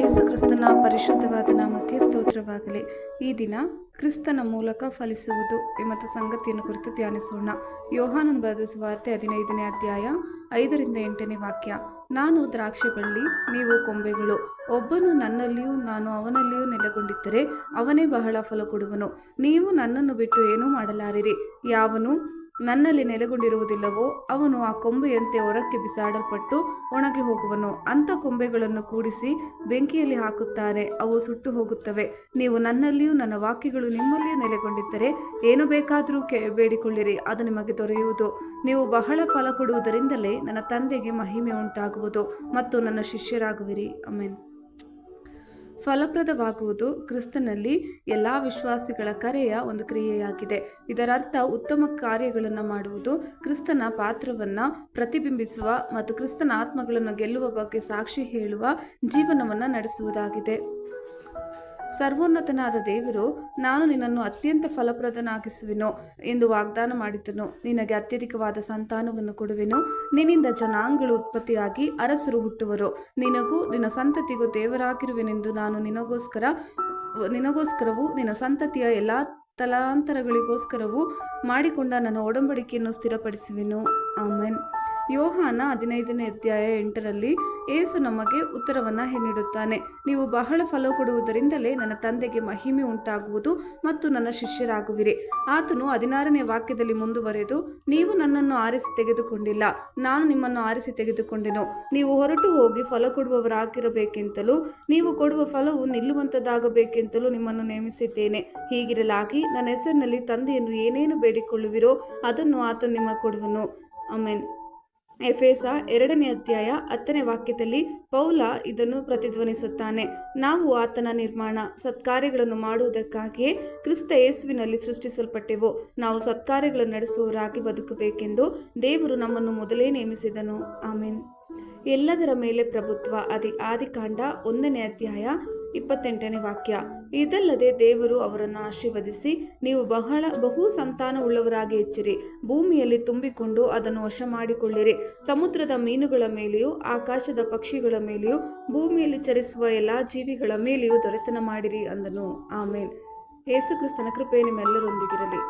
ಯೇಸು ಕ್ರಿಸ್ತನ ಪರಿಶುದ್ಧವಾದ ನಾಮಕ್ಕೆ ಸ್ತೋತ್ರವಾಗಲಿ. ಈ ದಿನ ಕ್ರಿಸ್ತನ ಮೂಲಕ ಫಲಿಸುವುದು ಎಂಬ ಸಂಗತಿಯನ್ನು ಕುರಿತು ಧ್ಯಾನಿಸೋಣ. ಯೋಹಾನನ ಬರೆದ ಸುವಾರ್ತೆ 15ನೇ ಅಧ್ಯಾಯ 5-8 ವಾಕ್ಯ. ನಾನು ದ್ರಾಕ್ಷಿ ಬಳ್ಳಿ, ನೀವು ಕೊಂಬೆಗಳು. ಒಬ್ಬನು ನನ್ನಲ್ಲಿಯೂ ನಾನು ಅವನಲ್ಲಿಯೂ ನೆಲೆಗೊಂಡಿದ್ದರೆ ಅವನೇ ಬಹಳ ಫಲ ಕೊಡುವನು. ನೀವು ನನ್ನನ್ನು ಬಿಟ್ಟು ಏನೂ ಮಾಡಲಾರಿರಿ. ಯಾವನು ನನ್ನಲ್ಲಿ ನೆಲೆಗೊಂಡಿರುವುದಿಲ್ಲವೋ ಅವನು ಆ ಕೊಂಬೆಯಂತೆ ಹೊರಕ್ಕೆ ಬಿಸಾಡಲ್ಪಟ್ಟು ಒಣಗಿ ಹೋಗುವನು. ಅಂಥ ಕೊಂಬೆಗಳನ್ನು ಕೂಡಿಸಿ ಬೆಂಕಿಯಲ್ಲಿ ಹಾಕುತ್ತಾರೆ, ಅವು ಸುಟ್ಟು ಹೋಗುತ್ತವೆ. ನೀವು ನನ್ನಲ್ಲಿಯೂ ನನ್ನ ವಾಕ್ಯಗಳು ನಿಮ್ಮಲ್ಲಿಯೂ ನೆಲೆಗೊಂಡಿದ್ದರೆ ಏನು ಬೇಕಾದರೂ ಬೇಡಿಕೊಳ್ಳಿರಿ, ಅದು ನಿಮಗೆ ದೊರೆಯುವುದು. ನೀವು ಬಹಳ ಫಲ ಕೊಡುವುದರಿಂದಲೇ ನನ್ನ ತಂದೆಗೆ ಮಹಿಮೆ ಉಂಟಾಗುವುದು ಮತ್ತು ನನ್ನ ಶಿಷ್ಯರಾಗುವಿರಿ. ಆಮೆನ್. ಫಲಪ್ರದವಾಗುವುದು ಕ್ರಿಸ್ತನಲ್ಲಿ ಎಲ್ಲ ವಿಶ್ವಾಸಿಗಳ ಕರೆಯ ಒಂದು ಕ್ರಿಯೆಯಾಗಿದೆ. ಇದರರ್ಥ ಉತ್ತಮ ಕಾರ್ಯಗಳನ್ನು ಮಾಡುವುದು, ಕ್ರಿಸ್ತನ ಪಾತ್ರವನ್ನು ಪ್ರತಿಬಿಂಬಿಸುವ ಮತ್ತು ಕ್ರಿಸ್ತನ ಆತ್ಮಗಳನ್ನು ಗೆಲ್ಲುವ ಬಗ್ಗೆ ಸಾಕ್ಷಿ ಹೇಳುವ ಜೀವನವನ್ನು ನಡೆಸುವುದಾಗಿದೆ. ಸರ್ವೋನ್ನತನಾದ ದೇವರು, ನಾನು ನಿನ್ನನ್ನು ಅತ್ಯಂತ ಫಲಪ್ರದನಾಗಿಸುವೆನು ಎಂದು ವಾಗ್ದಾನ ಮಾಡಿದ್ದನು. ನಿನಗೆ ಅತ್ಯಧಿಕವಾದ ಸಂತಾನವನ್ನು ಕೊಡುವೆನು. ನಿನ್ನಿಂದ ಜನಾಂಗಗಳು ಉತ್ಪತ್ತಿಯಾಗಿ ಅರಸರು ಹುಟ್ಟುವರು. ನಿನಗೂ ನಿನ್ನ ಸಂತತಿಗೂ ದೇವರಾಗಿರುವೆನೆಂದು ನಾನು ನಿನಗೋಸ್ಕರವೂ ನಿನ್ನ ಸಂತತಿಯ ಎಲ್ಲ ತಲಾಂತರಗಳಿಗೋಸ್ಕರವೂ ಮಾಡಿಕೊಂಡ ನನ್ನ ಒಡಂಬಡಿಕೆಯನ್ನು ಸ್ಥಿರಪಡಿಸುವೆನು. ಆಮೆನ್. ಯೋಹಾನ 15ನೇ ಅಧ್ಯಾಯ 8ರಲ್ಲಿ ಯೇಸು ನಮಗೆ ಉತ್ತರವನ್ನು ನೀಡುತ್ತಾನೆ. ನೀವು ಬಹಳ ಫಲ ಕೊಡುವುದರಿಂದಲೇ ನನ್ನ ತಂದೆಗೆ ಮಹಿಮೆ ಉಂಟಾಗುವುದು ಮತ್ತು ನನ್ನ ಶಿಷ್ಯರಾಗುವಿರಿ. ಆತನು 16ನೇ ವಾಕ್ಯದಲ್ಲಿ ಮುಂದುವರೆದು, ನೀವು ನನ್ನನ್ನು ಆರಿಸಿ ತೆಗೆದುಕೊಂಡಿಲ್ಲ, ನಾನು ನಿಮ್ಮನ್ನು ಆರಿಸಿ ತೆಗೆದುಕೊಂಡೆನು. ನೀವು ಹೊರಟು ಹೋಗಿ ಫಲ ಕೊಡುವವರಾಗಿರಬೇಕೆಂತಲೂ ನೀವು ಕೊಡುವ ಫಲವು ನಿಲ್ಲುವಂಥದ್ದಾಗಬೇಕೆಂತಲೂ ನಿಮ್ಮನ್ನು ನೇಮಿಸಿದ್ದೇನೆ. ಹೀಗಿರಲಾಗಿ ನನ್ನ ಹೆಸರಿನಲ್ಲಿ ತಂದೆಯನ್ನು ಏನೇನು ಬೇಡಿಕೊಳ್ಳುವಿರೋ ಅದನ್ನು ಆತನು ನಿಮಗೆ ಕೊಡುವನು. ಆಮೆನ್. ಎಫೆಸ 2ನೇ ಅಧ್ಯಾಯ 10ನೇ ವಾಕ್ಯದಲ್ಲಿ ಪೌಲ ಇದನ್ನು ಪ್ರತಿಧ್ವನಿಸುತ್ತಾನೆ. ನಾವು ಆತನ ನಿರ್ಮಾಣ ಸತ್ಕಾರ್ಯಗಳನ್ನು ಮಾಡುವುದಕ್ಕಾಗಿಯೇ ಕ್ರಿಸ್ತ ಯೇಸುವಿನಲ್ಲಿ ಸೃಷ್ಟಿಸಲ್ಪಟ್ಟೆವು. ನಾವು ಸತ್ಕಾರ್ಯಗಳನ್ನು ನಡೆಸುವವರಾಗಿ ಬದುಕಬೇಕೆಂದು ದೇವರು ನಮ್ಮನ್ನು ಮೊದಲೇ ನೇಮಿಸಿದನು. ಆಮೆನ್. ಎಲ್ಲದರ ಮೇಲೆ ಪ್ರಭುತ್ವ. ಆದಿಕಾಂಡ 1ನೇ ಅಧ್ಯಾಯ 28ನೇ ವಾಕ್ಯ. ಇದಲ್ಲದೆ ದೇವರು ಅವರನ್ನು ಆಶೀರ್ವದಿಸಿ, ನೀವು ಬಹು ಸಂತಾನವುಳ್ಳವರಾಗಿ ಹೆಚ್ಚಿರಿ, ಭೂಮಿಯಲ್ಲಿ ತುಂಬಿಕೊಂಡು ಅದನ್ನು ವಶ ಮಾಡಿಕೊಳ್ಳಿರಿ, ಸಮುದ್ರದ ಮೀನುಗಳ ಮೇಲೆಯೂ ಆಕಾಶದ ಪಕ್ಷಿಗಳ ಮೇಲೆಯೂ ಭೂಮಿಯಲ್ಲಿ ಚರಿಸುವ ಎಲ್ಲ ಜೀವಿಗಳ ಮೇಲೆಯೂ ದೊರೆತನ ಮಾಡಿರಿ ಅಂದನು. ಆಮೇನ್. ಯೇಸು ಕ್ರಿಸ್ತನ ಕೃಪೆ ನಿಮ್ಮೆಲ್ಲರೊಂದಿಗಿರಲಿ.